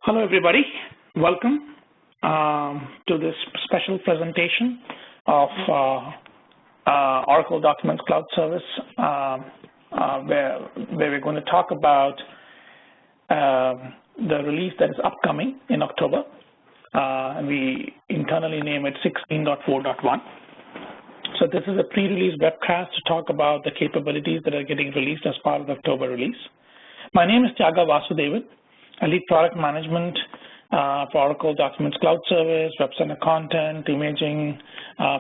Hello, everybody. Welcome to this special presentation of Oracle Documents Cloud Service, where we're going to talk about the release that is upcoming in October. We internally name it 16.4.1. So this is a pre-release webcast to talk about the capabilities that are getting released as part of the October release. My name is Tyaga Vasudevan. I lead product management for Oracle Documents Cloud Service, Web Center content, imaging,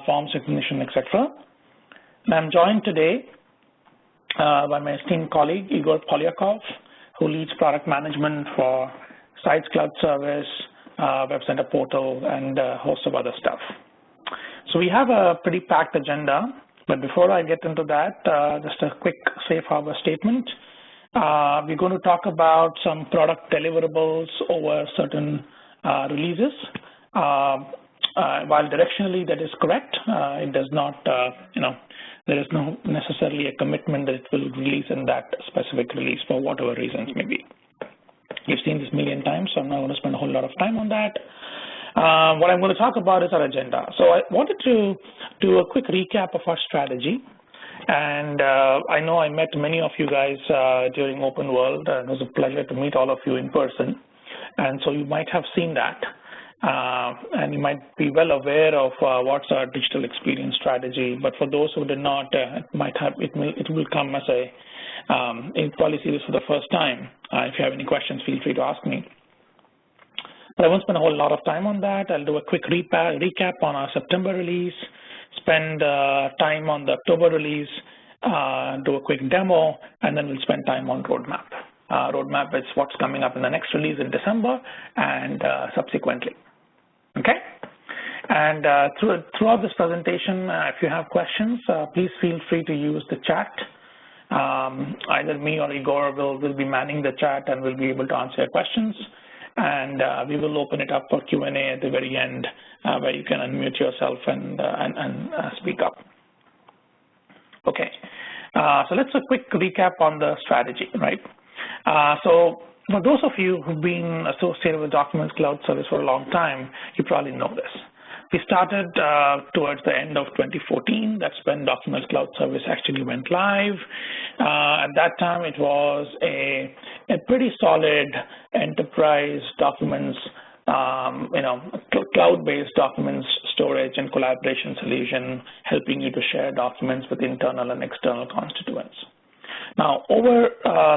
forms recognition, etc. And I'm joined today by my esteemed colleague, Igor Polyakov, who leads product management for Sites Cloud Service, Web Center portal, and a host of other stuff. So we have a pretty packed agenda, but before I get into that, just a quick safe harbor statement. We're going to talk about some product deliverables over certain releases. While directionally that is correct, it does not, there is no necessarily a commitment that it will release in that specific release for whatever reasons may be. You've seen this a million times, so I'm not going to spend a whole lot of time on that. What I'm going to talk about is our agenda. So I wanted to do a quick recap of our strategy. And I know I met many of you guys during Open World, and it was a pleasure to meet all of you in person. And so you might have seen that, and you might be well aware of what's our digital experience strategy. But for those who did not, it will come as you'll probably see this for the first time. If you have any questions, feel free to ask me. But I won't spend a whole lot of time on that. I'll do a quick recap on our September release, spend time on the October release, do a quick demo, and then we'll spend time on roadmap. Roadmap is what's coming up in the next release in December and subsequently. Okay? And throughout this presentation, if you have questions, please feel free to use the chat. Either me or Igor will be manning the chat and will be able to answer your questions. And we will open it up for Q&A at the very end, where you can unmute yourself and speak up. Okay, so let's do a quick recap on the strategy, right? So for those of you who've been associated with Documents Cloud Service for a long time, you probably know this. We started towards the end of 2014. That's when Documents Cloud Service actually went live. At that time, it was a pretty solid enterprise documents, cloud-based documents storage and collaboration solution, helping you to share documents with internal and external constituents. Now, over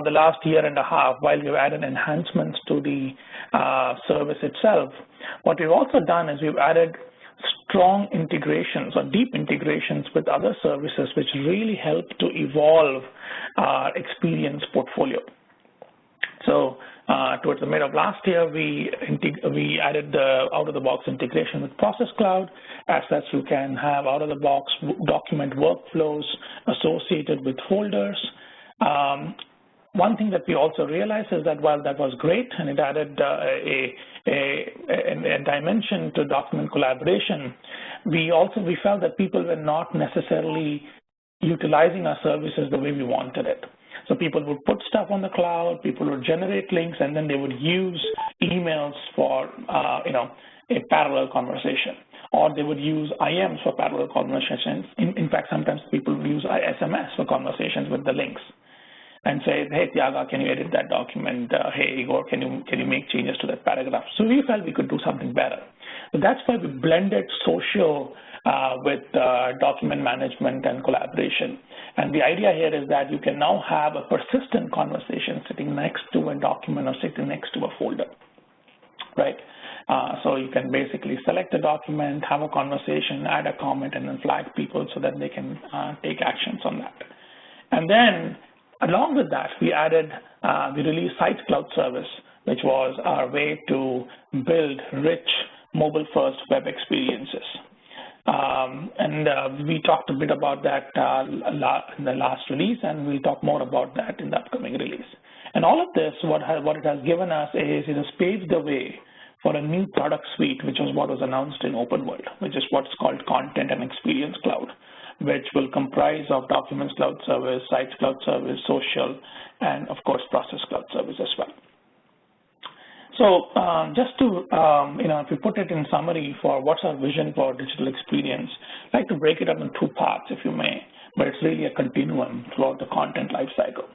the last year and a half, while we've added enhancements to the service itself, what we've also done is we've added strong integrations or deep integrations with other services which really help to evolve our experience portfolio. So towards the mid of last year, we added the out-of-the-box integration with Process Cloud. As such, you can have out-of-the-box document workflows associated with folders. One thing that we also realized is that while that was great and it added a dimension to document collaboration, we felt that people were not necessarily utilizing our services the way we wanted it. So people would put stuff on the cloud, people would generate links, and then they would use emails for a parallel conversation, or they would use IMs for parallel conversations. In fact, sometimes people would use SMS for conversations with the links and say, hey, Tyaga, can you edit that document? Hey, Igor, can you make changes to that paragraph? So we felt we could do something better. So that's why we blended social with document management and collaboration. And the idea here is that you can now have a persistent conversation sitting next to a document or sitting next to a folder, right? So you can basically select a document, have a conversation, add a comment, and then flag people so that they can take actions on that. And then along with that, we released Sites Cloud Service, which was our way to build rich mobile-first web experiences. We talked a bit about that in the last release, and we'll talk more about that in the upcoming release. And all of this, what it has given us is it has paved the way for a new product suite, which was what was announced in Open World, which is what's called Content and Experience Cloud, which will comprise of Documents Cloud Service, Sites Cloud Service, Social, and of course, Process Cloud Service as well. So just to, if you put it in summary for what's our vision for digital experience, I'd like to break it up in two parts, if you may, but it's really a continuum throughout the content lifecycle.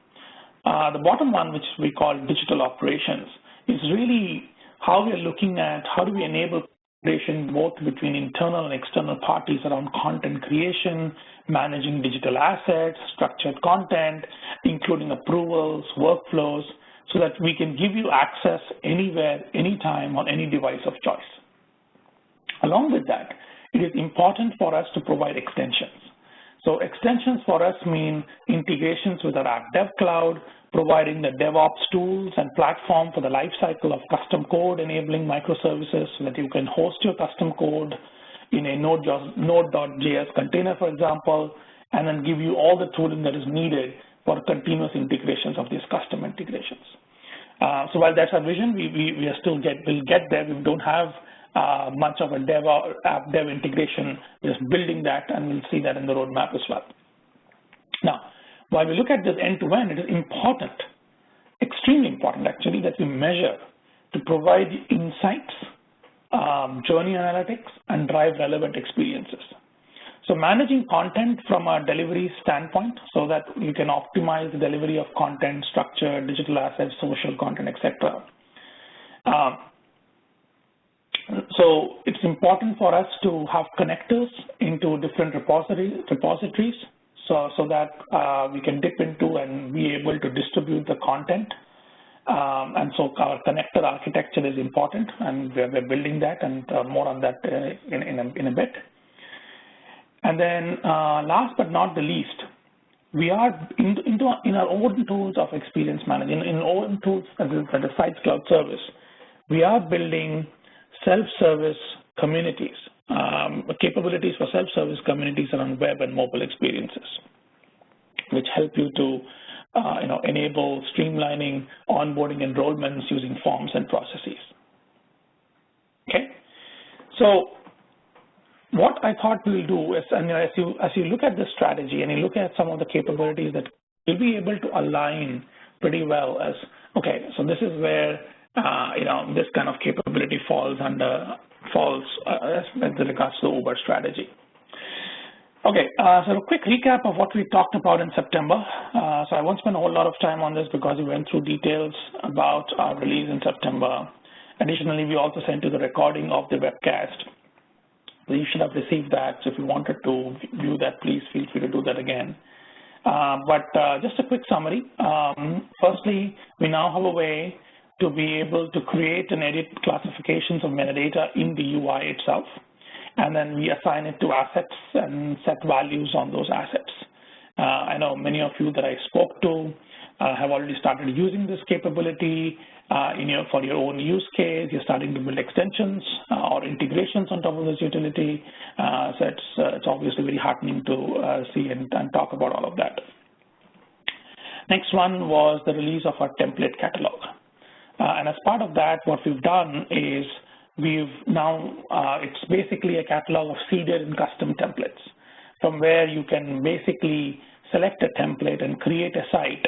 The bottom one, which we call digital operations, is really how we are looking at how do we enable collaboration both between internal and external parties around content creation, managing digital assets, structured content, including approvals, workflows, so that we can give you access anywhere, anytime, on any device of choice. Along with that, it is important for us to provide extensions. So extensions for us mean integrations with our App Dev Cloud, providing the DevOps tools and platform for the lifecycle of custom code, enabling microservices so that you can host your custom code in a Node.js container, for example, and then give you all the tooling that is needed for continuous integrations of these custom integrations. So while that's our vision, we are still we'll get there. We don't have much of a app dev integration, just building that, and we'll see that in the roadmap as well. Now, while we look at this end-to-end, it is important, extremely important actually, that we measure to provide insights, journey analytics, and drive relevant experiences. So managing content from a delivery standpoint so that you can optimize the delivery of content, structure, digital assets, social content, etc. So it's important for us to have connectors into different repositories so that we can dip into and be able to distribute the content. And so our connector architecture is important, and we're building that, and more on that in a bit. And then last but not the least, we are in our own tools of experience management, in our own tools at the Sites Cloud service, we are building self-service communities, capabilities for self-service communities around web and mobile experiences, which help you to enable streamlining, onboarding enrollments using forms and processes. Okay, so what I thought we'll do is, and as you look at the strategy and you look at some of the capabilities that you'll be able to align pretty well as, okay, so this is where this kind of capability falls as regards to the Uber strategy. Okay, so a quick recap of what we talked about in September. So I won't spend a whole lot of time on this because we went through details about our release in September. Additionally, we also sent you the recording of the webcast. So you should have received that. So if you wanted to view that, please feel free to do that again. But just a quick summary. Firstly, we now have a way to be able to create and edit classifications of metadata in the UI itself. And then we assign it to assets and set values on those assets. I know many of you that I spoke to have already started using this capability for your own use case. You're starting to build extensions or integrations on top of this utility. So it's obviously very heartening to see and talk about all of that. Next one was the release of our template catalog. And as part of that, what we've done is we've now, it's basically a catalog of seeded and custom templates from where you can basically select a template and create a site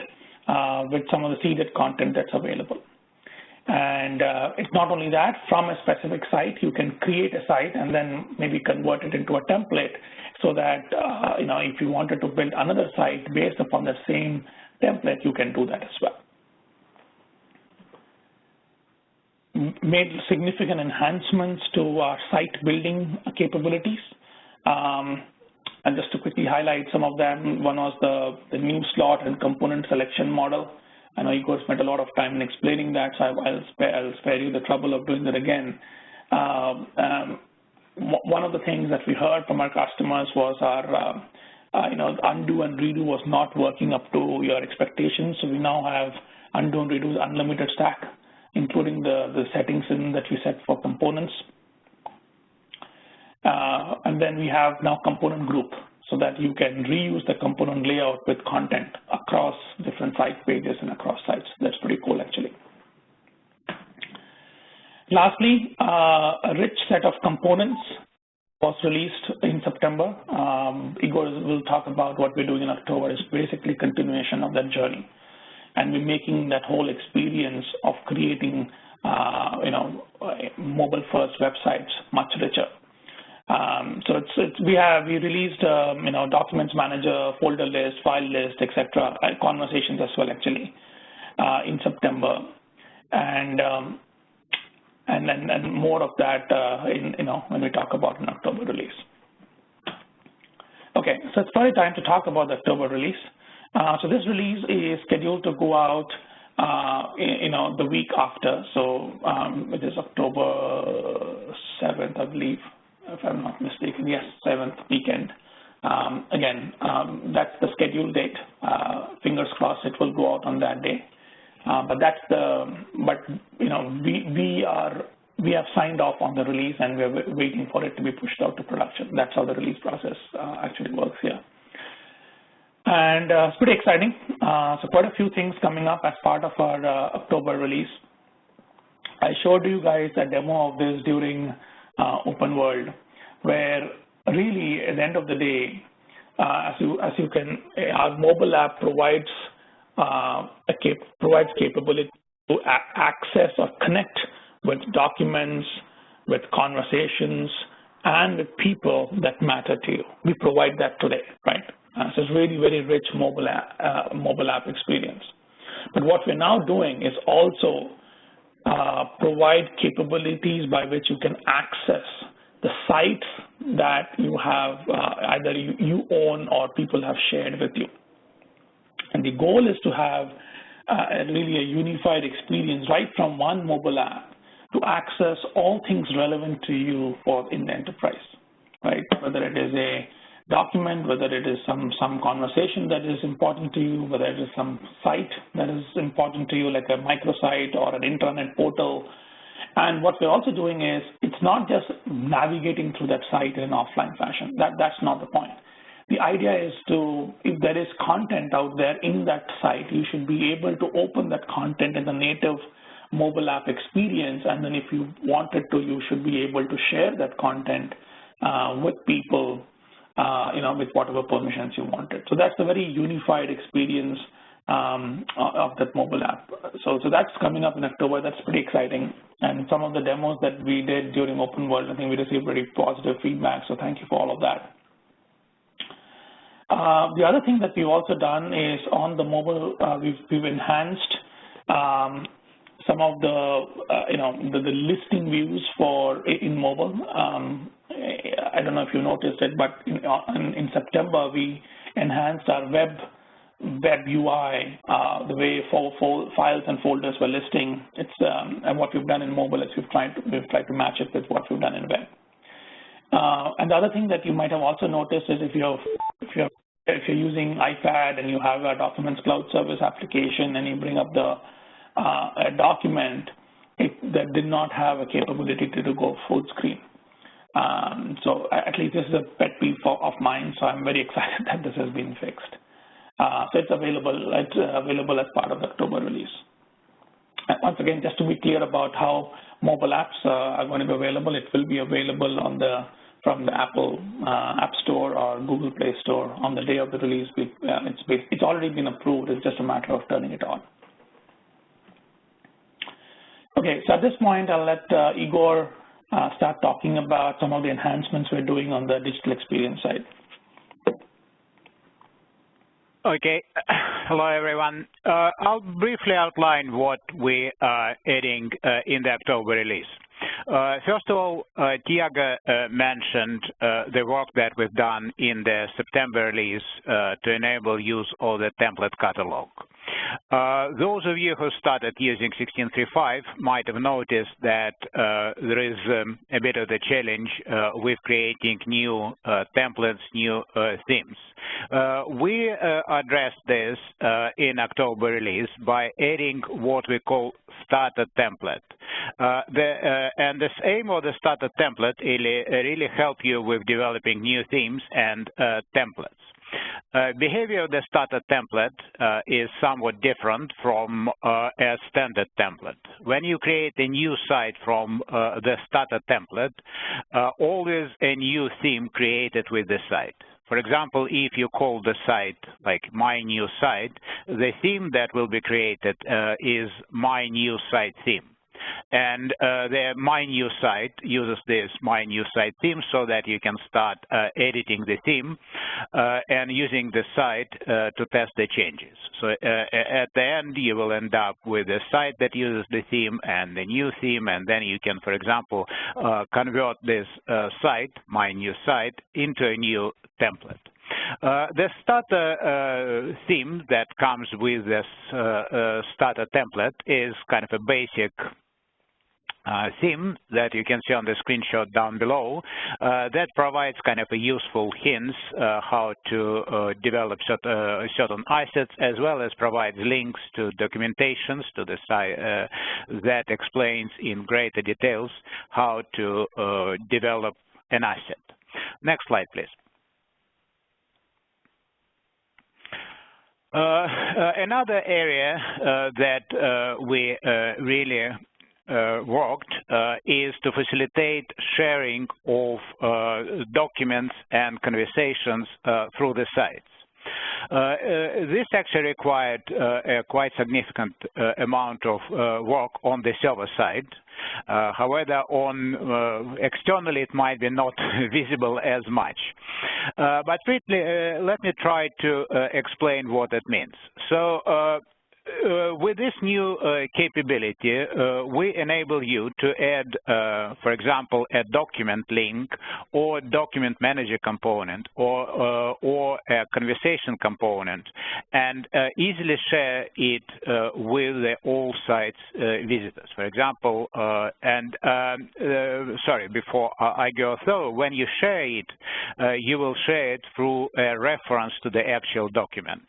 with some of the seeded content that's available. And it's not only that, from a specific site, you can create a site and then maybe convert it into a template so that, if you wanted to build another site based upon the same template, you can do that as well. Made significant enhancements to our site building capabilities. And just to quickly highlight some of them, one was the new slot and component selection model. I know Igor spent a lot of time in explaining that, so I'll spare you the trouble of doing that again. One of the things that we heard from our customers was our undo and redo was not working up to your expectations. So we now have undo and redo's unlimited stack, including the settings that we set for components. And then we have now component group so that you can reuse the component layout with content across different site pages and across sites. That's pretty cool, actually. Lastly, a rich set of components was released in September. Igor will talk about what we're doing in October. It's basically continuation of that journey. And we're making that whole experience of creating mobile-first websites much richer. So we released documents manager, folder list, file list, etc. Conversations as well actually in September, and more of that when we talk about an October release. Okay, so it's probably time to talk about the October release. So this release is scheduled to go out the week after, so it is October 7th, I believe, if I'm not mistaken. Yes, 7th weekend. Again, that's the scheduled date. Fingers crossed it will go out on that day. We have signed off on the release and we're waiting for it to be pushed out to production. That's how the release process actually works here. And it's pretty exciting. So quite a few things coming up as part of our October release. I showed you guys a demo of this during Open World, where really at the end of the day, our mobile app provides capability to access or connect with documents, with conversations, and with people that matter to you. We provide that today, right? So it's really very rich mobile app experience. But what we're now doing is also provide capabilities by which you can access the sites that you have either you own or people have shared with you. And the goal is to have really a unified experience right from one mobile app to access all things relevant to you in the enterprise, right? Whether it is a document, whether it is some conversation that is important to you, whether it is some site that is important to you, like a microsite or an intranet portal. And what we're also doing is, it's not just navigating through that site in an offline fashion. That's not the point. The idea is if there is content out there in that site, you should be able to open that content in the native mobile app experience, and then if you wanted to, you should be able to share that content with people, with whatever permissions you wanted. So that's a very unified experience of that mobile app. So that's coming up in October. That's pretty exciting. And some of the demos that we did during Open World, I think we received very positive feedback. So thank you for all of that. The other thing that we've also done is on the mobile, we've enhanced some of the listing views in mobile. I don't know if you noticed it, but in September we enhanced our web UI, the way files and folders were listing. And what we've done in mobile is we've tried to match it with what we've done in web. And the other thing that you might have also noticed is if you're using iPad and you have a Documents Cloud Service application and you bring up a document that did not have a capability to go full screen. So at least this is a pet peeve of mine, so I'm very excited that this has been fixed. So it's available as part of the October release. And once again, just to be clear about how mobile apps are going to be available, it will be available from the Apple App Store or Google Play Store on the day of the release. It's already been approved. It's just a matter of turning it on. Okay, so at this point, I'll let Igor start talking about some of the enhancements we're doing on the digital experience side. Okay, hello everyone. I'll briefly outline what we are adding in the October release. First of all, Tiago mentioned the work that we've done in the September release to enable use of the template catalog. Those of you who started using 16.3.5 might have noticed that there is a bit of the challenge with creating new templates, new themes. We addressed this in October release by adding what we call starter template. And the aim of the starter template really help you with developing new themes and templates. Behavior of the starter template is somewhat different from a standard template. When you create a new site from the starter template, always a new theme created with the site. For example, if you call the site like My New Site, the theme that will be created is My New Site theme. and the My New Site uses this My New Site theme so that you can start editing the theme and using the site to test the changes. So at the end, you will end up with a site that uses the theme and the new theme, and then you can, for example, convert this site, My New Site, into a new template. The starter theme that comes with this starter template is kind of a basic theme that you can see on the screenshot down below that provides kind of a useful hints how to develop certain assets, as well as provides links to documentations to the site that explains in greater details how to develop an asset. Next slide, please. Another area that we really worked is to facilitate sharing of documents and conversations through the sites. This actually required a quite significant amount of work on the server side. However, on externally, it might be not visible as much. But let me try to explain what it means. So with this new capability, we enable you to add, for example, a document link or document manager component or a conversation component, and easily share it with all sites visitors. For example, sorry, before I go through, when you share it, you will share it through a reference to the actual document,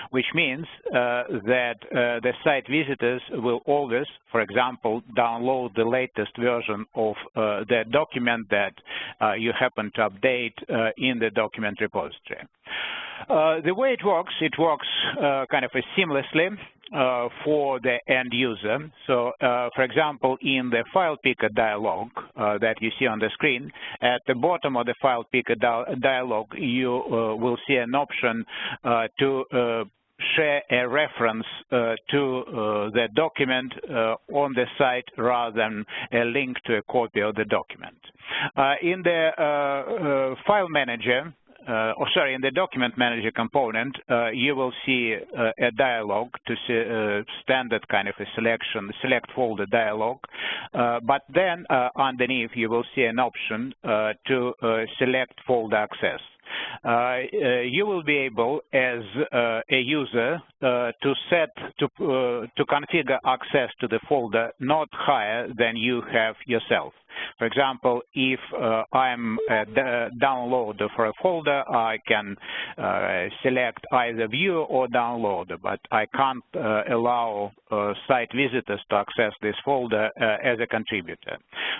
which means that the site visitors will always, for example, download the latest version of the document that you happen to update in the document repository. The way it works kind of seamlessly for the end user. So, for example, in the file picker dialog that you see on the screen, at the bottom of the file picker dialog, you will see an option to share a reference to the document on the site rather than a link to a copy of the document. In the file manager, in the document manager component, you will see a dialog to see standard kind of a select folder dialog. But then underneath, you will see an option to select folder access. You will be able, as a user, to configure access to the folder not higher than you have yourself. For example, if I'm a downloader for a folder, I can select either view or download, but I can't allow site visitors to access this folder as a contributor.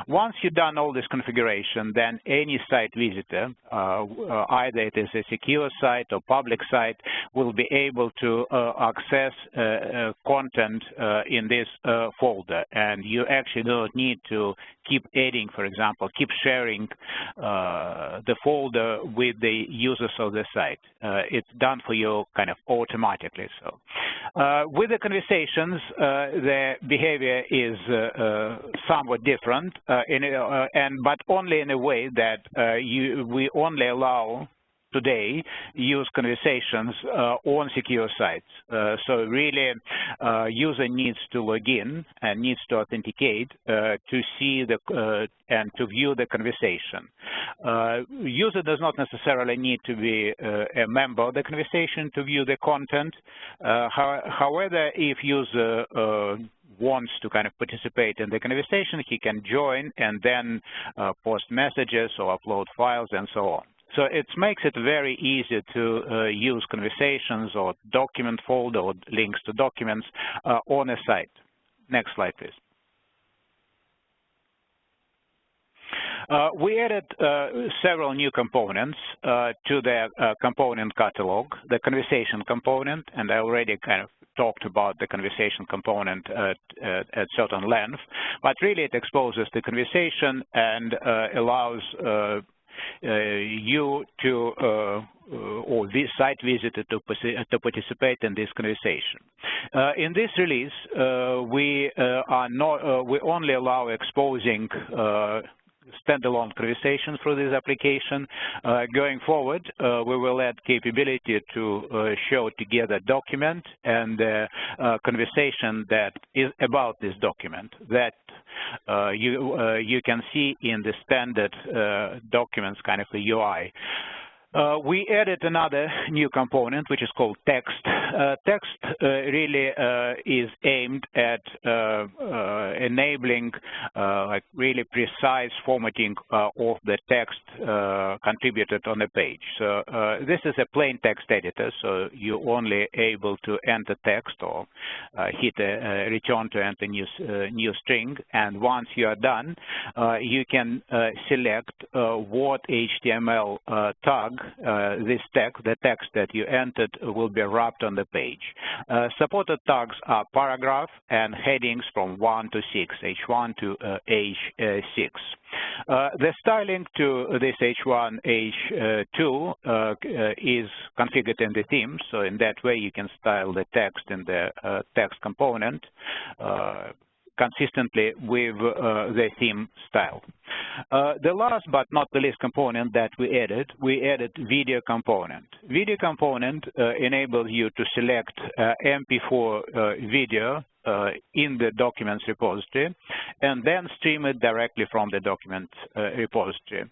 Once you've done all this configuration, then any site visitor, either it is a secure site or public site, will be able to access content in this folder, and you actually don't need to keep adding, for example, keep sharing the folder with the users of the site. It's done for you kind of automatically. So, with the conversations, the behavior is somewhat different, but only in a way that we only allow today use conversations on secure sites. So really, user needs to log in and needs to authenticate to see and to view the conversation. User does not necessarily need to be a member of the conversation to view the content. However, if user wants to kind of participate in the conversation, he can join and then post messages or upload files and so on. So it makes it very easy to use conversations or document folder or links to documents on a site. Next slide, please. We added several new components to the component catalog, the conversation component, and I already kind of talked about the conversation component at certain length, but really it exposes the conversation and allows you to or this site visitor to participate in this conversation. In this release, we only allow exposing standalone conversations through this application. Going forward, we will add capability to show together document and conversation that is about this document that you can see in the standard documents kind of a UI. We added another new component, which is called text. Text really is aimed at enabling like really precise formatting of the text contributed on the page. So this is a plain text editor, so you're only able to enter text or hit a return to enter new string. And once you are done, you can select what HTML tag the text that you entered will be wrapped on the page. Supported tags are paragraph and headings from 1 to 6, H1 to H6. The styling to this H1, H2 is configured in the theme, so in that way you can style the text in the text component consistently with the theme style. The last but not the least component that we added video component. Video component enables you to select MP4 video in the documents repository and then stream it directly from the document repository.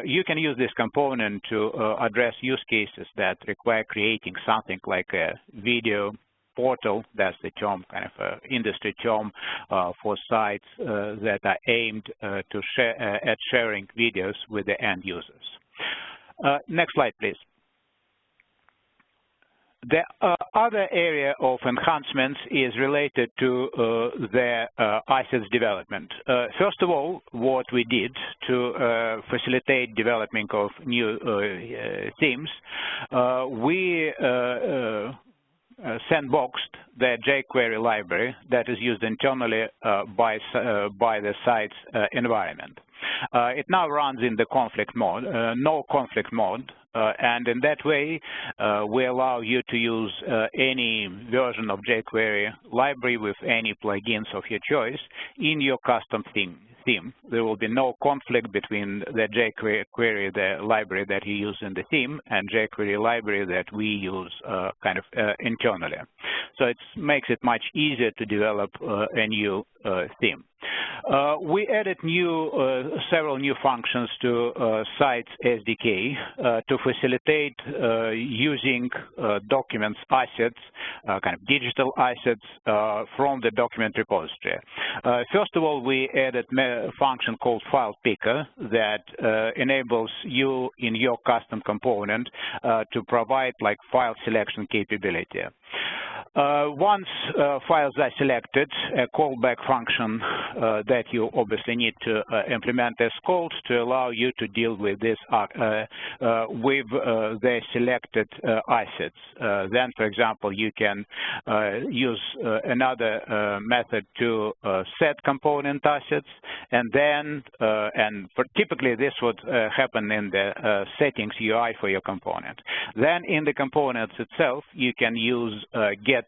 You can use this component to address use cases that require creating something like a video portal. That's the term, kind of industry term for sites that are aimed to at sharing videos with the end users. Next slide, please. The other area of enhancements is related to the assets development. First of all, what we did to facilitate development of new themes, we sandboxed the jQuery library that is used internally by the site's environment. It now runs in the conflict mode, no conflict mode, and in that way, we allow you to use any version of jQuery library with any plugins of your choice in your custom theme. There will be no conflict between the jQuery, the library that you use in the theme, and jQuery library that we use kind of internally. So it makes it much easier to develop a new theme. We added several new functions to Sites SDK to facilitate using documents assets, kind of digital assets from the document repository. First of all, we added a function called File Picker that enables you in your custom component to provide like file selection capability. Once files are selected, a callback function that you obviously need to implement is called to allow you to deal with this with the selected assets. Then, for example, you can use another method to set component assets, and then typically this would happen in the settings UI for your component. Then in the components itself, you can use get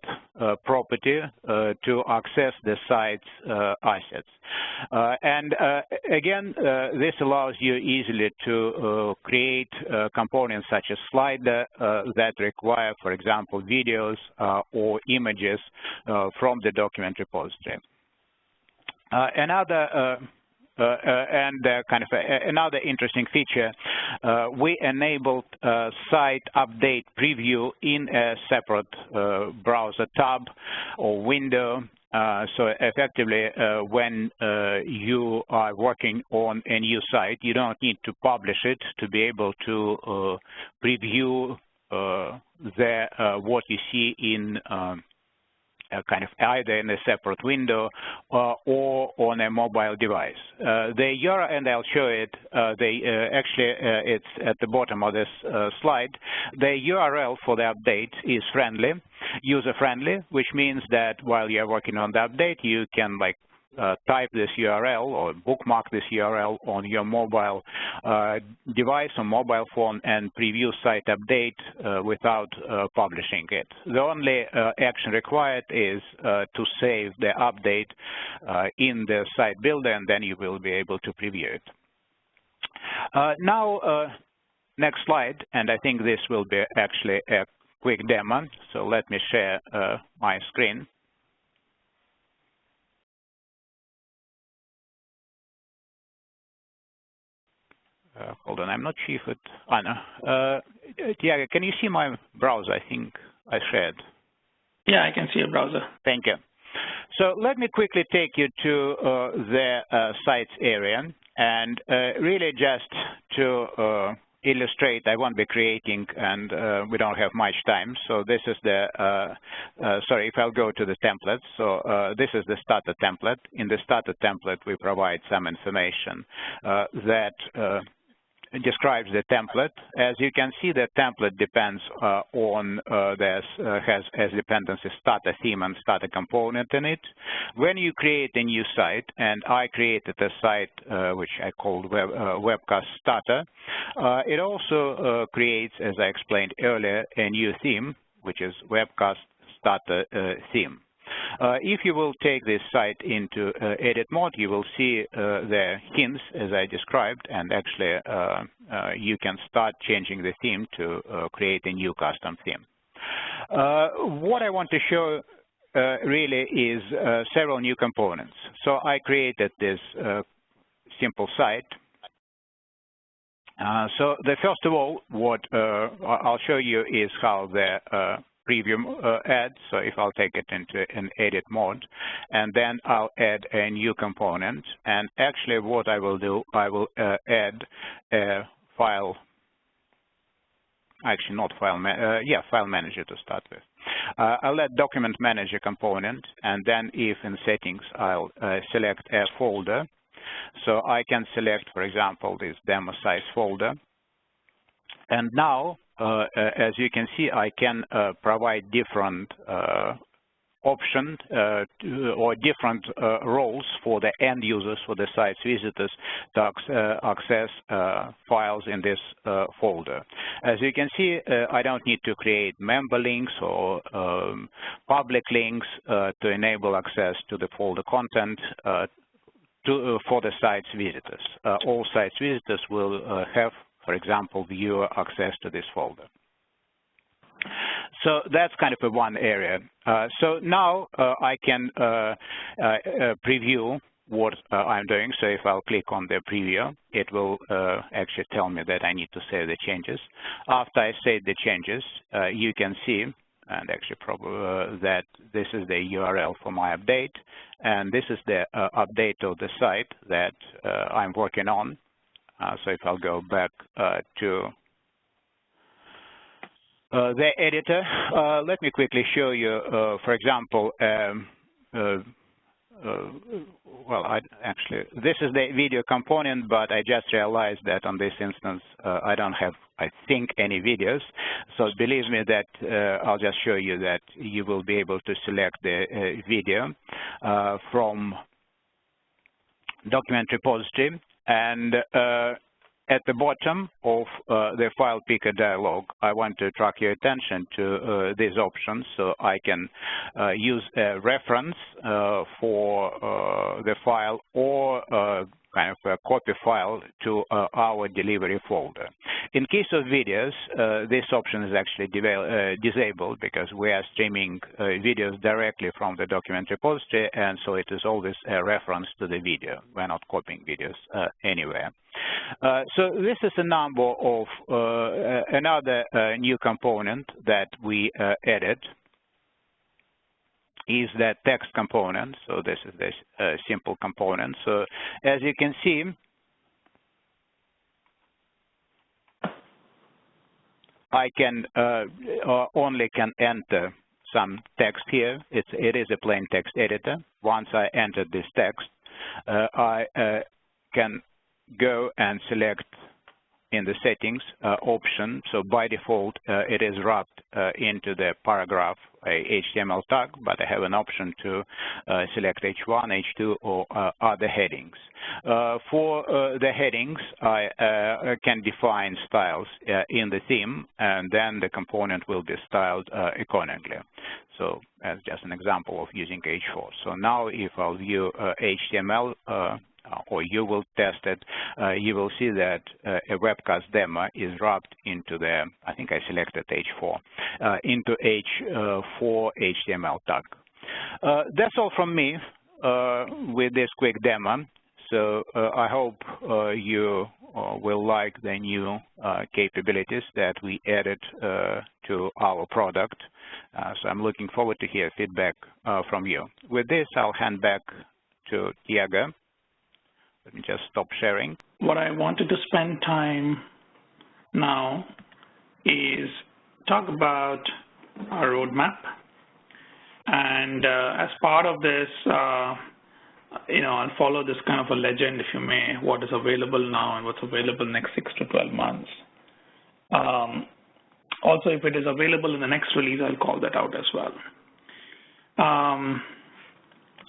property to access the site's assets. Again, this allows you easily to create components such as slider that require, for example, videos or images from the document repository. Another interesting feature, we enabled site update preview in a separate browser tab or window. So effectively, when you are working on a new site, you don't need to publish it to be able to preview what you see in kind of either in a separate window or on a mobile device. The URL, and I'll show it, actually it's at the bottom of this slide. The URL for the update is friendly, user-friendly, which means that while you're working on the update, you can like type this URL or bookmark this URL on your mobile device or mobile phone and preview site update without publishing it. The only action required is to save the update in the site builder, and then you will be able to preview it. Now, next slide, and I think this will be actually a quick demo. So let me share my screen. Hold on, I'm not sure if it. No. Tiago, can you see my browser? I think I shared. Yeah, I can see your browser. Thank you. So let me quickly take you to the sites area, and really just to illustrate, I won't be creating, and we don't have much time. So this is the, sorry, if I'll go to the template. So this is the starter template. In the starter template, we provide some information that describes the template. As you can see, the template depends on has as dependency starter theme and starter component in it. When you create a new site, and I created a site which I called Webcast Starter, it also creates, as I explained earlier, a new theme, which is Webcast Starter theme. If you will take this site into edit mode, you will see the hints as I described, and actually you can start changing the theme to create a new custom theme. What I want to show really is several new components. So I created this simple site. So first of all, what I'll show you is how the preview add. So if I'll take it into an edit mode, and then I'll add a new component. And actually what I will do, I will add a file, actually not file, file manager to start with. I'll add document manager component, and then if in settings, I'll select a folder. So I can select, for example, this demo size folder. And now, as you can see, I can provide different options or different roles for the end users, for the site's visitors, to access files in this folder. As you can see, I don't need to create member links or public links to enable access to the folder content for the site's visitors. All site's visitors will have, for example, viewer access to this folder. So that's kind of a one area. So now I can preview what I'm doing. So if I'll click on the preview, it will actually tell me that I need to save the changes. After I save the changes, you can see, and actually probably that this is the URL for my update, and this is the update of the site that I'm working on. So if I'll go back to the editor, let me quickly show you, for example, well, this is the video component, but I just realized that on this instance, I don't have, I think, any videos. So believe me that I'll just show you that you will be able to select the video from document repository, and at the bottom of the file picker dialog, I want to attract your attention to these options, so I can use a reference for the file or kind of a copy file to our delivery folder. In case of videos, this option is actually disabled because we are streaming videos directly from the document repository, and so it is always a reference to the video. We're not copying videos anywhere. So this is a number of another new component that we added is the text component. So this is this simple component. So as you can see, I can only can enter some text here. It is a plain text editor. Once I enter this text, I can go and select in the settings option. So by default, it is wrapped into the paragraph HTML tag, but I have an option to select H1, H2, or other headings. For the headings, I can define styles in the theme, and then the component will be styled accordingly. So as just an example of using H4. So now if I'll view HTML, or you will test it, you will see that a webcast demo is wrapped into the, I think I selected H4, into H4 HTML tag. That's all from me with this quick demo. So I hope you will like the new capabilities that we added to our product. So I'm looking forward to hear feedback from you. With this, I'll hand back to Tiago. Let me just stop sharing. What I wanted to spend time now is talk about our roadmap. And as part of this, I'll follow this kind of a legend, if you may, what is available now and what's available next 6 to 12 months. Also, if it is available in the next release, I'll call that out as well.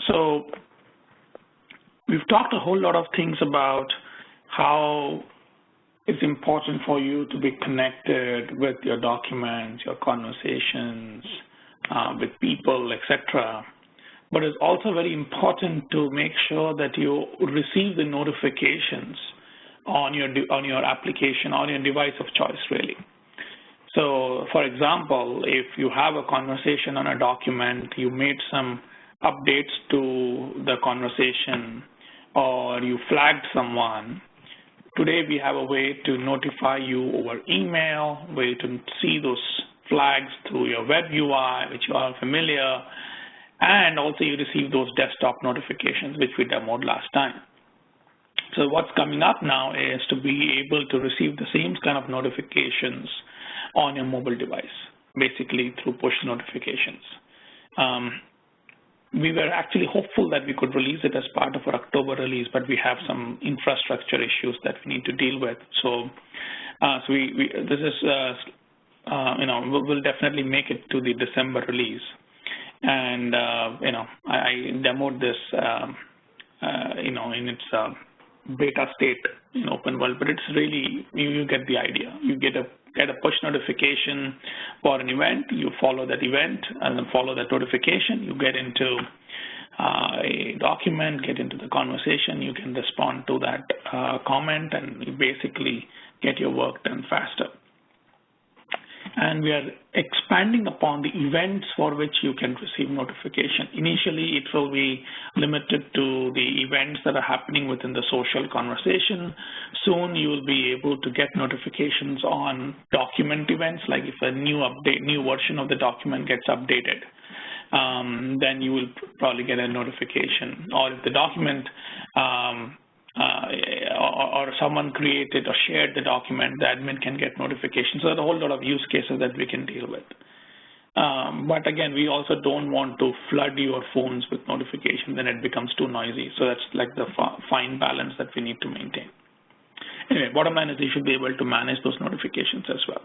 So we've talked a whole lot of things about how it's important for you to be connected with your documents, your conversations, with people, etc. But it's also very important to make sure that you receive the notifications on your application, on your device of choice, really. So, for example, if you have a conversation on a document, you made some updates to the conversation, or you flagged someone, today we have a way to notify you over email, where you can see those flags through your web UI, which you are familiar, and also you receive those desktop notifications, which we demoed last time. So what's coming up now is to be able to receive the same kind of notifications on your mobile device, basically through push notifications. We were actually hopeful that we could release it as part of our October release, but we have some infrastructure issues that we need to deal with. So, we'll definitely make it to the December release. And I demoed this, in its beta state in open world, but it's really, you get the idea. You get a push notification for an event, you follow that event and then follow that notification, you get into a document, get into the conversation, you can respond to that comment, and you basically get your work done faster. And we are expanding upon the events for which you can receive notification. Initially, it will be limited to the events that are happening within the social conversation. Soon, you will be able to get notifications on document events, like if a new version of the document gets updated. Then you will probably get a notification. Or if the document or someone created or shared the document, the admin can get notifications. So there's a whole lot of use cases that we can deal with. But again, we also don't want to flood your phones with notifications, then it becomes too noisy. So that's like the fine balance that we need to maintain. Anyway, bottom line is you should be able to manage those notifications as well.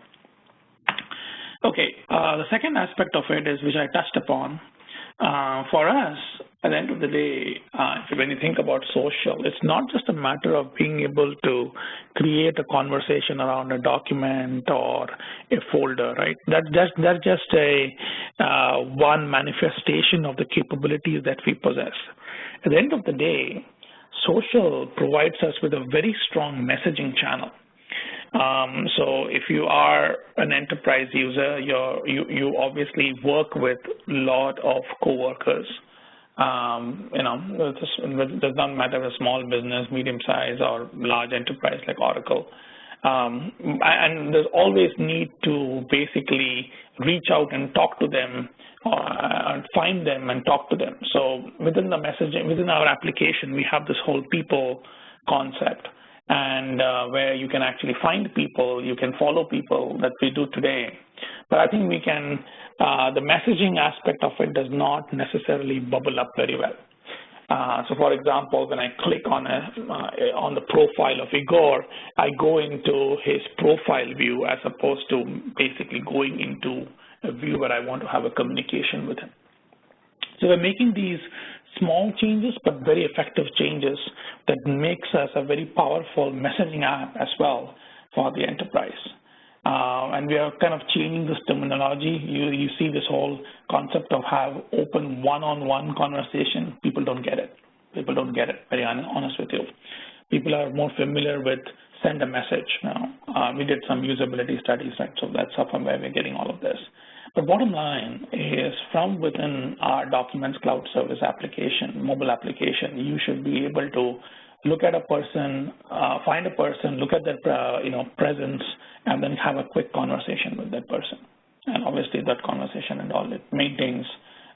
Okay, the second aspect of it is, which I touched upon, for us, at the end of the day, when you think about social, it's not just a matter of being able to create a conversation around a document or a folder, right? That's just a one manifestation of the capabilities that we possess. At the end of the day, social provides us with a very strong messaging channel. So if you are an enterprise user, you obviously work with a lot of coworkers. It does not matter if a small business, medium size, or large enterprise like Oracle. And there's always need to basically reach out and talk to them, and find them and talk to them. So within the messaging, within our application, we have this whole people concept. And where you can actually find people, you can follow people that we do today. But I think we can, the messaging aspect of it does not necessarily bubble up very well. So, for example, when I click on the profile of Igor, I go into his profile view as opposed to basically going into a view where I want to have a communication with him. So we're making these small changes, but very effective changes that makes us a very powerful messaging app as well for the enterprise. And we are kind of changing this terminology. You see this whole concept of have open one-on-one conversation. People don't get it. People don't get it, very honest with you. People are more familiar with send a message now. We did some usability studies, right? So that's from where we're getting all of this. But bottom line is from within our Documents Cloud Service application, mobile application, you should be able to look at a person, find a person, look at their presence, and then have a quick conversation with that person. And obviously that conversation and all, it maintains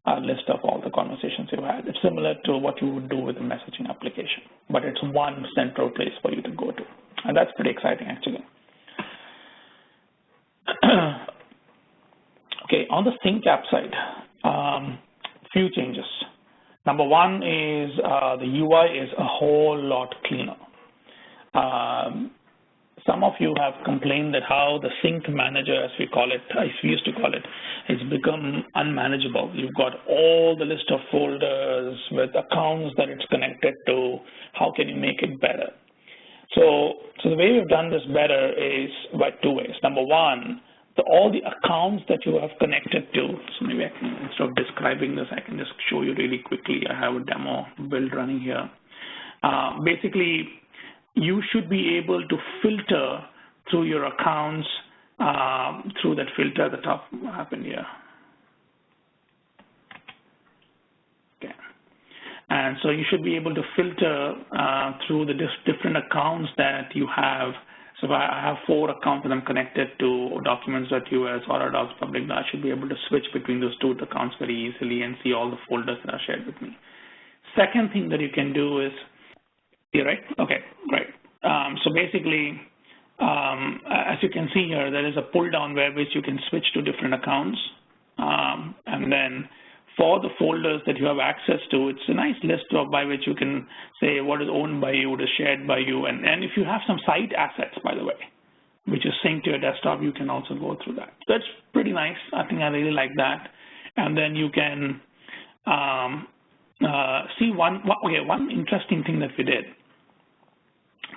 a list of all the conversations you've had. It's similar to what you would do with a messaging application, but it's one central place for you to go to. And that's pretty exciting, actually. Okay, on the Sync app side, few changes. Number one is the UI is a whole lot cleaner. Some of you have complained that how the Sync Manager, as we call it, as we used to call it, has become unmanageable. You've got all the list of folders with accounts that it's connected to. How can you make it better? So the way we've done this better is by two ways. Number one, all the accounts that you have connected to, so maybe I can, instead of describing this, I can just show you really quickly. I have a demo build running here. Basically, you should be able to filter through your accounts through that filter at the top. What happened here? Okay. And so you should be able to filter through the different accounts that you have. So if I have 4 accounts that I'm connected to, documents.us or Adobe Public, I should be able to switch between those 2 accounts very easily and see all the folders that are shared with me. Second thing that you can do is, you're right? Okay, great. So basically, as you can see here, there is a pull down where which you can switch to different accounts. And then for the folders that you have access to, it's a nice list of by which you can say what is owned by you, what is shared by you. And if you have some site assets, by the way, which is synced to your desktop, you can also go through that. That's pretty nice. I think I really like that. And then you can see one interesting thing that we did.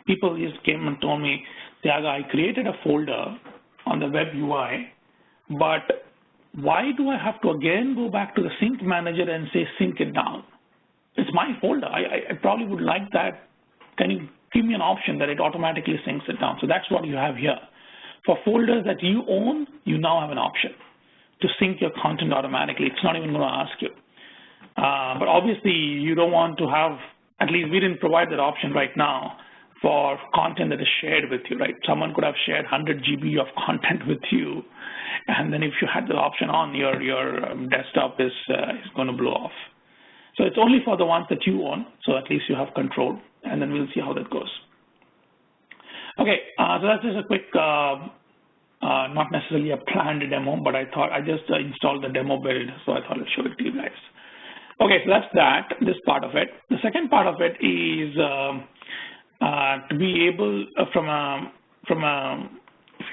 People just came and told me, Tiaga, I created a folder on the web UI, but why do I have to again go back to the Sync Manager and say sync it down? It's my folder. I probably would like that. Can you give me an option that it automatically syncs it down? So that's what you have here. For folders that you own, you now have an option to sync your content automatically. It's not even going to ask you. But obviously, you don't want to have, at least we didn't provide that option right now for content that is shared with you, right? Someone could have shared 100 GB of content with you, and then if you had the option on, your desktop is going to blow off. So it's only for the ones that you own, so at least you have control, and then we'll see how that goes. Okay, so that's just a quick, not necessarily a planned demo, but I thought I just installed the demo build, so I thought I'd show it to you guys. Okay, so that's that, this part of it. The second part of it is to be able, if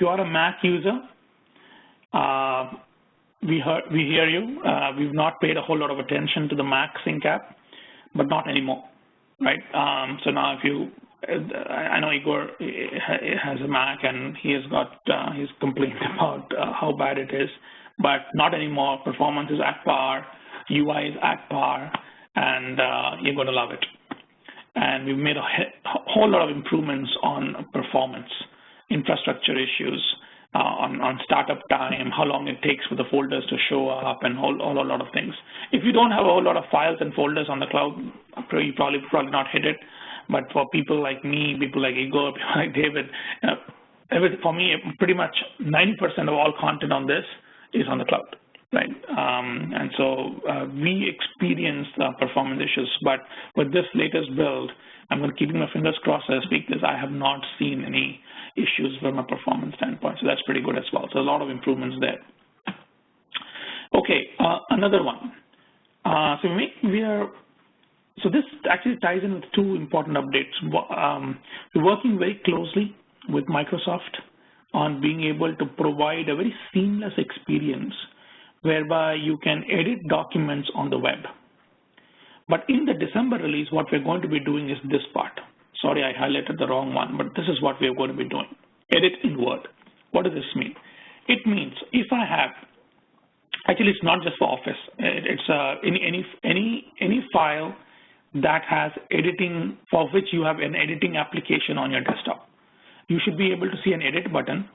you are a Mac user, we hear you. We've not paid a whole lot of attention to the Mac Sync app, but not anymore, right? So now if you, I know Igor has a Mac and he has got, he's complained about how bad it is, but not anymore. Performance is at par, UI is at par, and you're going to love it. And we've made a whole lot of improvements on performance, infrastructure issues, on startup time, how long it takes for the folders to show up, and a lot of things. If you don't have a whole lot of files and folders on the cloud, you probably not hit it. But for people like me, people like Igor, people like David, for me, pretty much 90% of all content on this is on the cloud. Right, and so we experienced performance issues, but with this latest build, I'm going to keep my fingers crossed as I speak this. I have not seen any issues from a performance standpoint, so that's pretty good as well. So a lot of improvements there. Okay, another one. So we are So this actually ties in with two important updates. We're working very closely with Microsoft on being able to provide a very seamless experience whereby you can edit documents on the web. But in the December release, what we're going to be doing is this part. Sorry, I highlighted the wrong one, but this is what we're going to be doing. Edit in Word. What does this mean? It means if I have, actually it's not just for Office, it's any file that has editing, for which you have an editing application on your desktop. You should be able to see an edit button.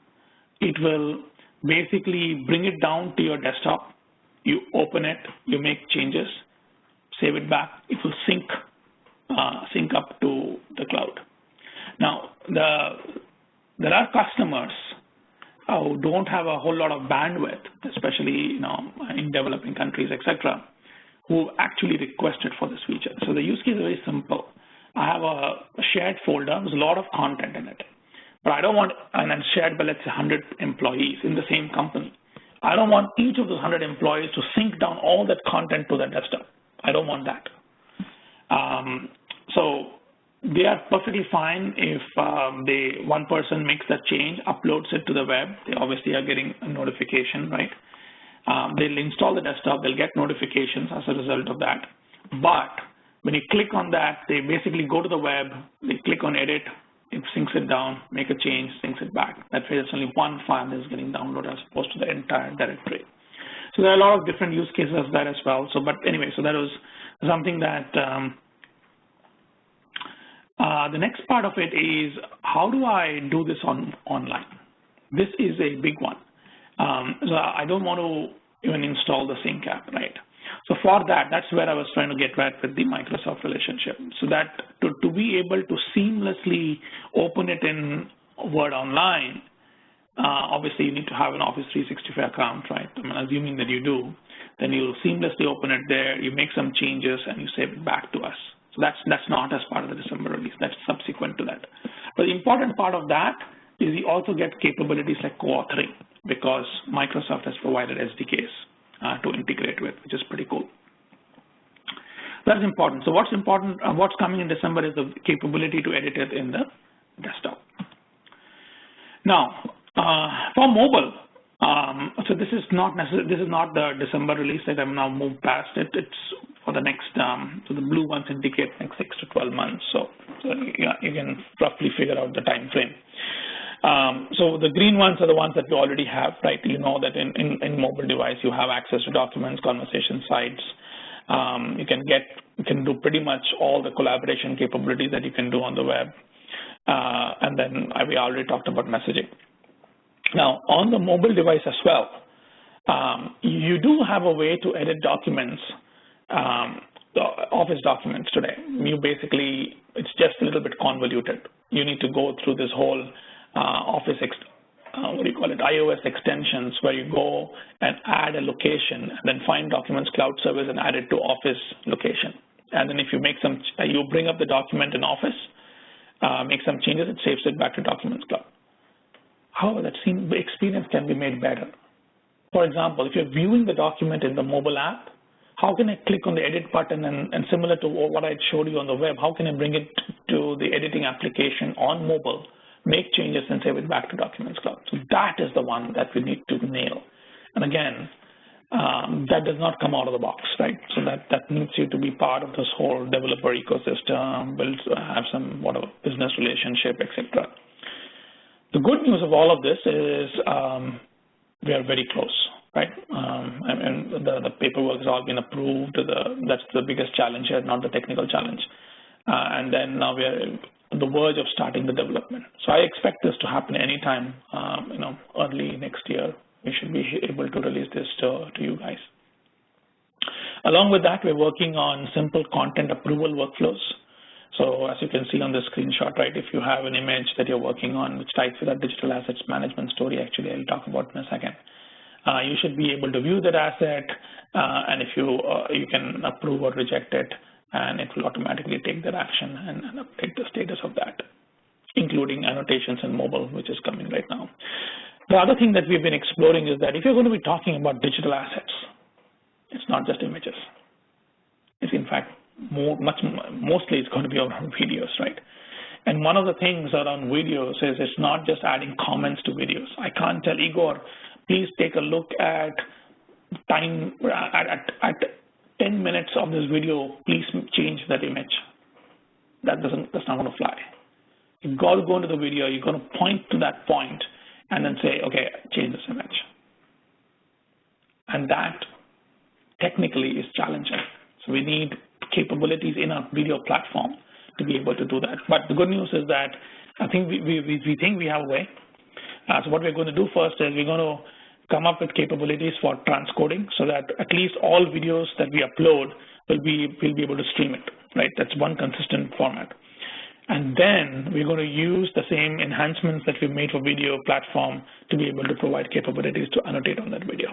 It will basically bring it down to your desktop. You open it, you make changes, save it back. It will sync up to the cloud. Now, there are customers who don't have a whole lot of bandwidth, especially in developing countries, etc., who actually requested for this feature. So the use case is very simple. I have a shared folder. There's a lot of content in it. But I don't want, and it's shared by, let's say, 100 employees in the same company. I don't want each of those 100 employees to sync down all that content to their desktop. I don't want that. So they are perfectly fine if one person makes that change, uploads it to the web. They obviously are getting a notification, right? They'll install the desktop. They'll get notifications as a result of that. But when you click on that, they basically go to the web. They click on edit. It syncs it down, make a change, syncs it back. That way, it's only one file that is getting downloaded as opposed to the entire directory. So there are a lot of different use cases there as well. So, but anyway, so that was something that the next part of it is, how do I do this online? This is a big one. So I don't want to even install the Sync app, right? So for that, that's where I was trying to get right with the Microsoft relationship. So that to be able to seamlessly open it in Word Online, obviously you need to have an Office 365 account, right? I mean, assuming that you do, then you'll seamlessly open it there, you make some changes, and you save it back to us. So that's not as part of the December release. That's subsequent to that. But the important part of that is you also get capabilities like co-authoring, because Microsoft has provided SDKs to integrate with, which is pretty cool. That's important. So what's important, what's coming in December is the capability to edit it in the desktop. Now, for mobile, so this is not the December release that I'm now moved past it. It's for the next, so the blue ones indicate next 6 to 12 months. So yeah, you can roughly figure out the time frame. So the green ones are the ones that we already have, right? You know that in mobile device, you have access to documents, conversation sites. You can do pretty much all the collaboration capabilities that you can do on the web. And then we already talked about messaging. Now, on the mobile device as well, you do have a way to edit documents, the Office documents today. It's just a little bit convoluted. You need to go through this whole Office, iOS extensions, where you go and add a location and then find Documents Cloud Service and add it to Office location. And then if you make you bring up the document in Office, make some changes, it saves it back to Documents Cloud. However, that experience can be made better. For example, if you're viewing the document in the mobile app, how can I click on the edit button and similar to what I showed you on the web, how can I bring it to the editing application on mobile, make changes and save it back to Documents Cloud? So that is the one that we need to nail. And again, that does not come out of the box, right? So that needs you to be part of this whole developer ecosystem, have some business relationship, etc. The good news of all of this is we are very close, right? And the paperwork has all been approved. That's the biggest challenge here, not the technical challenge. And then now we are on the verge of starting the development. So I expect this to happen anytime, early next year. We should be able to release this to you guys. Along with that, we're working on simple content approval workflows. So as you can see on the screenshot, right, if you have an image that you're working on which ties with our digital assets management story, actually I'll talk about in a second. You should be able to view that asset, and if you can approve or reject it, and it will automatically take that action and update the status of that, including annotations in mobile, which is coming right now. The other thing that we've been exploring is that if you're going to be talking about digital assets, it's not just images. It's in fact mostly it's going to be around videos, right? And one of the things around videos is it's not just adding comments to videos. I can't tell Igor, please take a look at time at 10 minutes of this video, please change that image. That's not going to fly. You've got to go into the video, you're going to point to that point and then say, okay, change this image. And that technically is challenging. So we need capabilities in our video platform to be able to do that. But the good news is that I think we think we have a way. So what we're going to do first is we're going to come up with capabilities for transcoding so that at least all videos that we upload we'll be able to stream it, right? That's one consistent format. And then we're going to use the same enhancements that we've made for video platform to be able to provide capabilities to annotate on that video.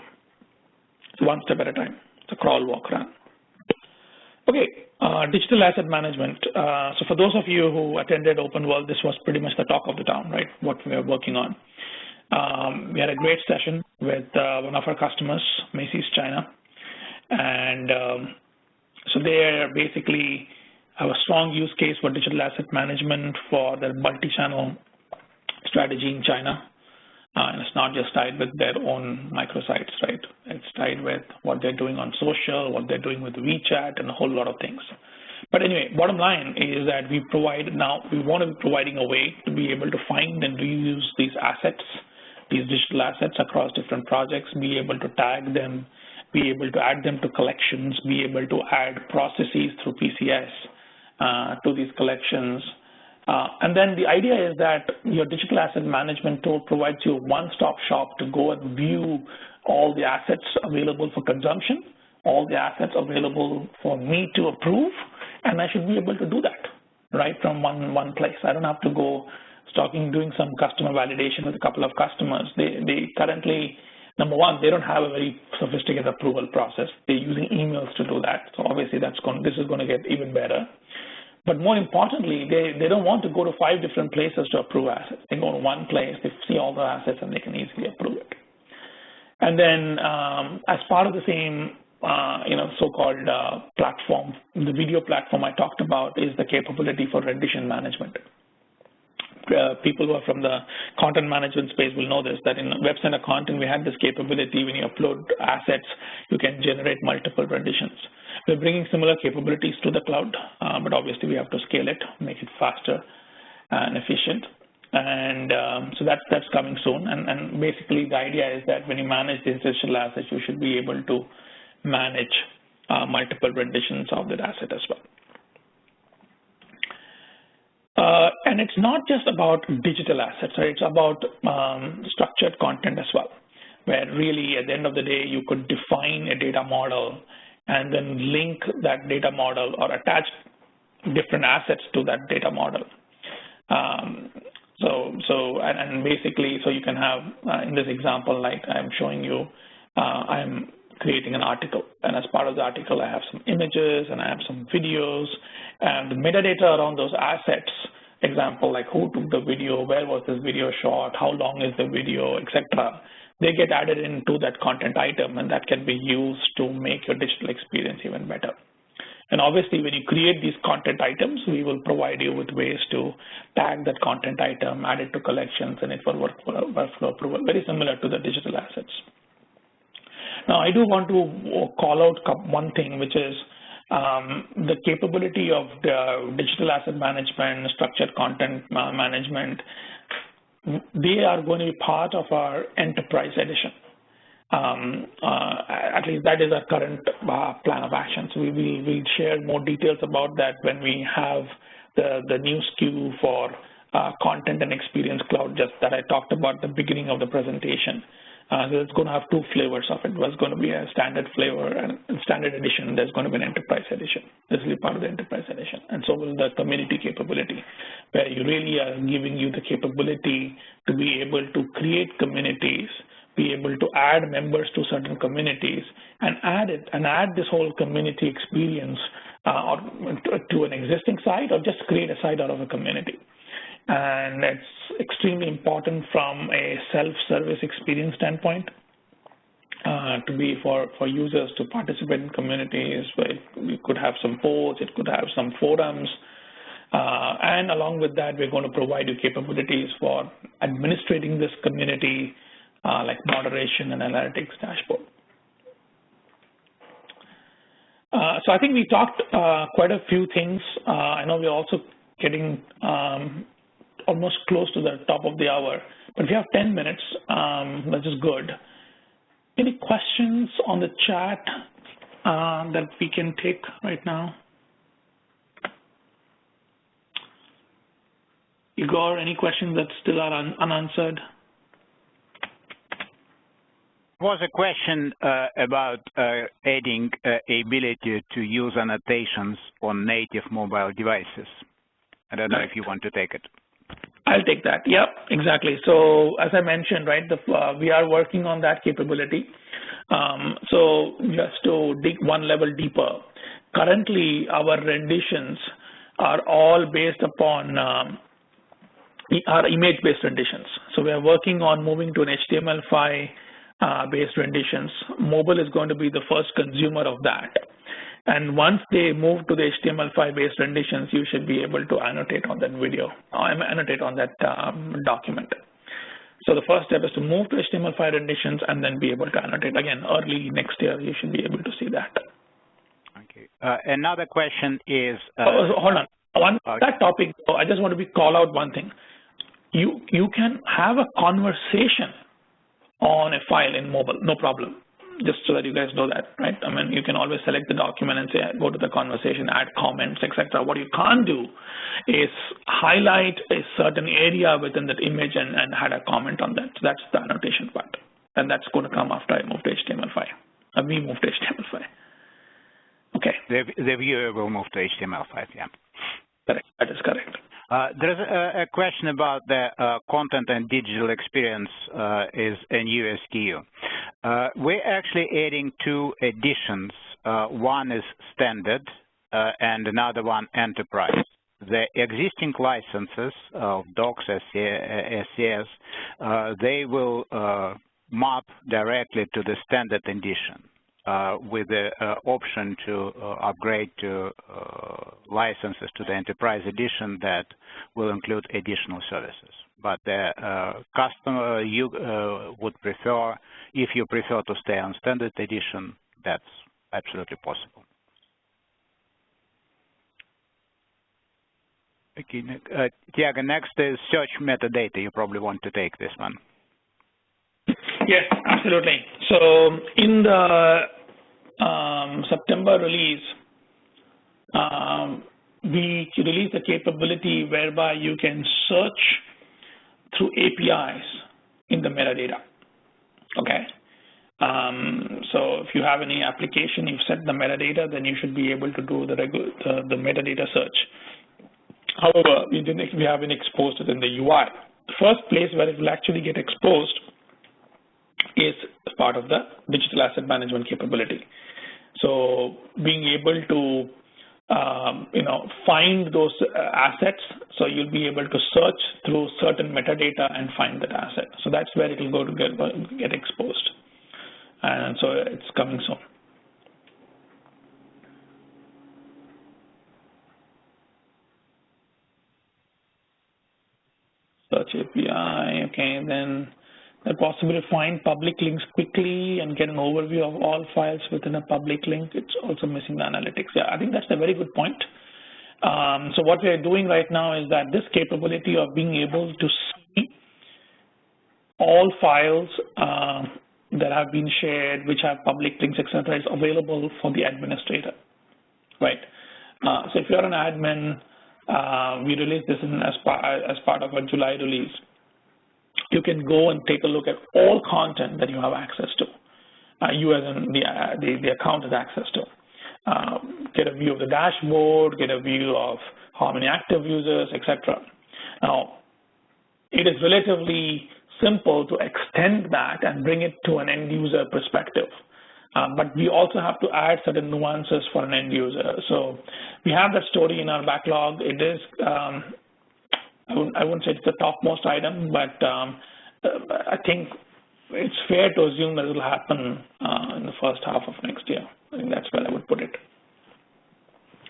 So one step at a time. It's a crawl, walk, run. Okay, digital asset management. So for those of you who attended Open World, this was pretty much the talk of the town, right? What we are working on. We had a great session with one of our customers, Macy's China. And so they basically have a strong use case for digital asset management for their multi-channel strategy in China. And it's not just tied with their own microsites, right? It's tied with what they're doing on social, what they're doing with WeChat, and a whole lot of things. But anyway, bottom line is that we want to be providing a way to be able to find and reuse these assets, these digital assets across different projects, be able to tag them, be able to add them to collections, be able to add processes through PCS to these collections. And then the idea is that your digital asset management tool provides you a one-stop shop to go and view all the assets available for consumption, all the assets available for me to approve, and I should be able to do that, right, from one place. I don't have to go doing some customer validation with a couple of customers. They currently, number one, they don't have a very sophisticated approval process. They're using emails to do that. So obviously this is going to get even better. But more importantly, they don't want to go to 5 different places to approve assets. They go to one place, they see all the assets, and they can easily approve it. And then as part of the same so-called platform, the video platform I talked about is the capability for rendition management. People who are from the content management space will know this, that in Web Center content, we had this capability when you upload assets, you can generate multiple renditions. We're bringing similar capabilities to the cloud, but obviously we have to scale it, make it faster and efficient. And so that's coming soon. And basically the idea is that when you manage these digital assets, you should be able to manage multiple renditions of that asset as well. And it's not just about digital assets, right? It's about structured content as well, where really at the end of the day, you could define a data model and then link that data model or attach different assets to that data model. And basically, so you can have, in this example, like I'm showing you, I'm creating an article. And as part of the article, I have some images and I have some videos. And the metadata around those assets, example, like who took the video, where was this video shot, how long is the video, etc., they get added into that content item, and that can be used to make your digital experience even better. And obviously, when you create these content items, we will provide you with ways to tag that content item, add it to collections, and it will work for workflow approval, very similar to the digital assets. Now, I do want to call out one thing, which is the capability of the digital asset management, structured content management. They are going to be part of our enterprise edition. At least that is our current plan of action. So we'll share more details about that when we have the new SKU for content and experience cloud, just that I talked about at the beginning of the presentation. So it's going to have 2 flavors of it. There's going to be a standard flavor and standard edition. There's going to be an enterprise edition. This will be part of the enterprise edition. And so will the community capability, where you really are giving you the capability to be able to create communities, be able to add members to certain communities, and add this whole community experience to an existing site, or just create a site out of a community. And it's extremely important from a self-service experience standpoint. to be for users to participate in communities, where we could have some polls, it could have some forums, and along with that, we're going to provide you capabilities for administrating this community, like moderation and analytics dashboard. So I think we talked quite a few things. I know we're also getting almost close to the top of the hour, but we have 10 minutes, which is good. Any questions on the chat that we can take right now? Igor, any questions that still are unanswered? Was a question about adding ability to use annotations on native mobile devices. I don't know if you want to take it. I'll take that. Yeah, exactly. So as I mentioned, right, we are working on that capability. So just to dig one level deeper, currently our renditions are all based upon our image-based renditions. So we are working on moving to an HTML5 based renditions. Mobile is going to be the first consumer of that. And once they move to the HTML5 based renditions, you should be able to annotate on that video, annotate on that document. So the first step is to move to HTML5 renditions and then be able to annotate. Again, early next year, you should be able to see that. Okay. Another question is... hold on. On that topic, I just want to call out one thing. You can have a conversation on a file in mobile, no problem. Just so that you guys know that, right? I mean, you can always select the document and say, go to the conversation, add comments, etc. What you can't do is highlight a certain area within that image and add a comment on that. So that's the annotation part. And that's going to come after I move to HTML5. We move to HTML5. Okay. The viewer will move to HTML5, yeah. Correct. That is correct. There's a question about the content and digital experience is a new SKU. We're actually adding two additions. One is standard and another one enterprise. The existing licenses of docs, SCS, they will map directly to the standard edition. With the option to upgrade to licenses to the enterprise edition that will include additional services. But the customer you would prefer, if you prefer to stay on standard edition, that's absolutely possible. Okay, Tiago, next is search metadata. You probably want to take this one. Yes, absolutely. So in the September release, we released a capability whereby you can search through APIs in the metadata. Okay. So if you have any application, you've set the metadata, then you should be able to do the metadata search. However, we haven't exposed it in the UI. The first place where it will actually get exposed is part of the digital asset management capability. So being able to find those assets, so you'll be able to search through certain metadata and find that asset. So that's where it will go to get exposed. And so it's coming soon. Search API, okay, then possibly find public links quickly and get an overview of all files within a public link. It's also missing the analytics. Yeah, I think that's a very good point. So what we are doing right now is that this capability of being able to see all files that have been shared, which have public links, etc., is available for the administrator, right? So if you're an admin, we released this as part of our July release. You can go and take a look at all content that you have access to. You as in the account has access to. Get a view of the dashboard, get a view of how many active users, etc. Now, it is relatively simple to extend that and bring it to an end user perspective. But we also have to add certain nuances for an end user. So we have that story in our backlog. It is, I wouldn't say it's the topmost item, but I think it's fair to assume that it will happen in the first half of next year. I think that's where I would put it.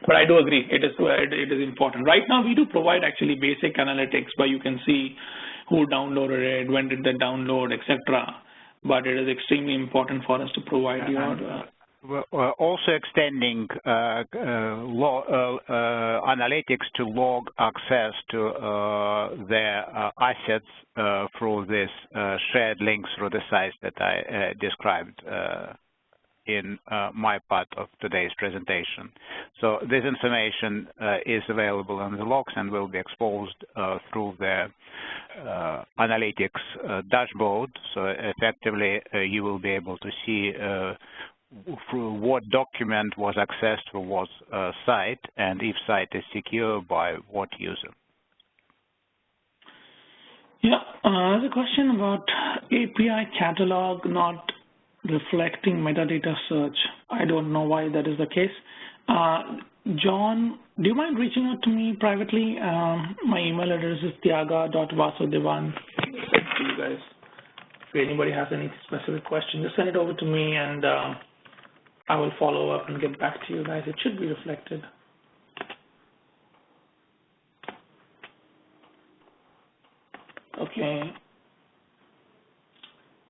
But I do agree, it is important. Right now, we do provide actually basic analytics where you can see who downloaded it, when did they download, etc. But it is extremely important for us to provide your... We're also extending analytics to log access to their assets through this shared links through the sites that I described in my part of today's presentation. So this information is available on the logs and will be exposed through the analytics dashboard. So effectively, you will be able to see through what document was accessed for what site, and if site is secure by what user. Yeah, there's a question about API catalog not reflecting metadata search. I don't know why that is the case. John, do you mind reaching out to me privately? My email address is tyaga.vasudevan. To you guys. If anybody has any specific question, just send it over to me, and I will follow up and get back to you guys. It should be reflected. Okay.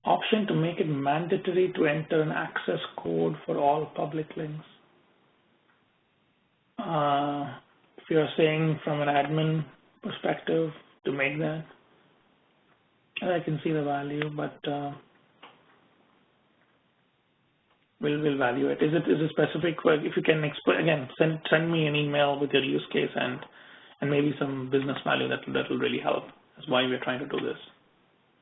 Option to make it mandatory to enter an access code for all public links. If you're saying from an admin perspective to make that, I can see the value, but we'll value it. Is it specific? If you can explain again, send me an email with your use case and maybe some business value that will really help. That's why we're trying to do this.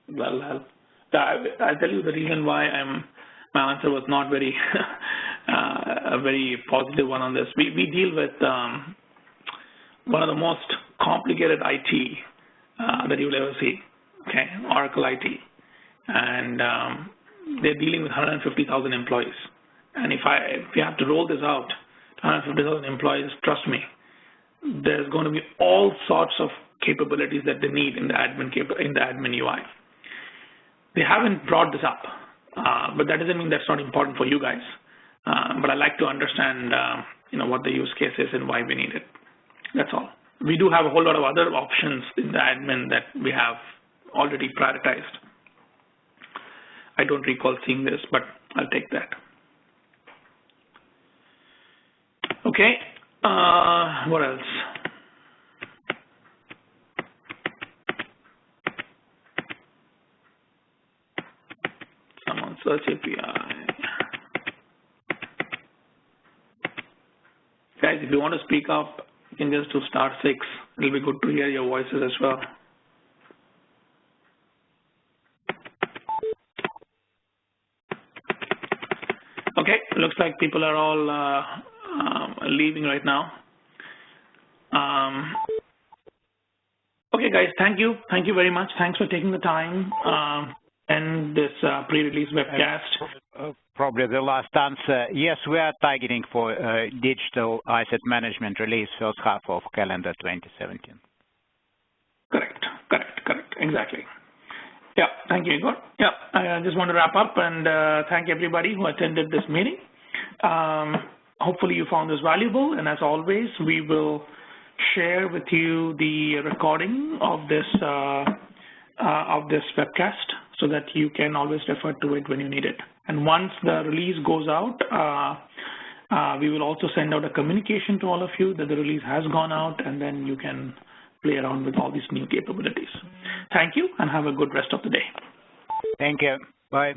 That'll help. I'll tell you the reason why my answer was not very a very positive one on this. We deal with one of the most complicated IT that you'll ever see. Okay, Oracle IT, and they're dealing with 150,000 employees. And if you have to roll this out to 150,000 employees, trust me, there's going to be all sorts of capabilities that they need in the admin UI. They haven't brought this up, but that doesn't mean that's not important for you guys. But I like to understand, what the use case is and why we need it. That's all. We do have a whole lot of other options in the admin that we have already prioritized. I don't recall seeing this, but I'll take that. Okay. What else? Someone search API. Guys, if you want to speak up, you can just do *6. It'll be good to hear your voices as well. Okay, looks like people are all leaving right now. Okay, guys, thank you. Thank you very much. Thanks for taking the time and this pre-release webcast. Probably the last answer. Yes, we are targeting for digital asset management release first half of calendar 2017. Correct. Exactly. Yeah, thank you, Igor. Yeah, I just want to wrap up and thank everybody who attended this meeting. Hopefully you found this valuable, and as always, we will share with you the recording of this webcast so that you can always refer to it when you need it. And once the release goes out, we will also send out a communication to all of you that the release has gone out, and then you can play around with all these new capabilities. Thank you, and have a good rest of the day. Thank you. Bye.